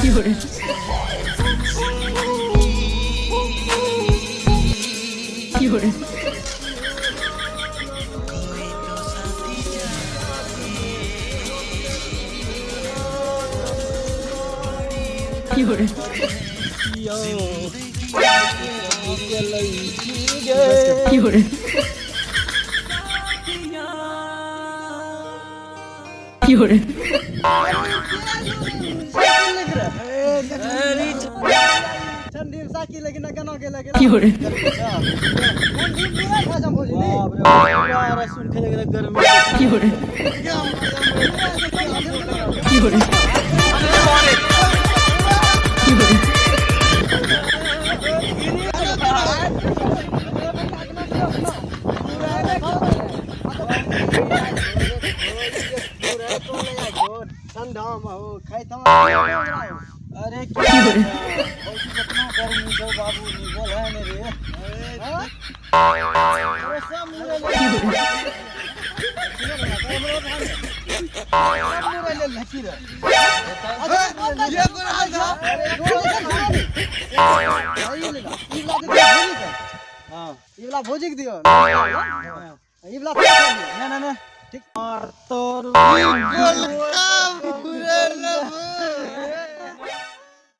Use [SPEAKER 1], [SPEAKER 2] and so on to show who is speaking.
[SPEAKER 1] Fiore. Fiore. Fiore. Fiore. Fiore. Fiore. Fiore. Fiore.
[SPEAKER 2] अरे
[SPEAKER 1] Fiore.
[SPEAKER 2] कितना गर्मी छौ बाबू निकल है ने रे भोजी दियो ना ना ठीक और तो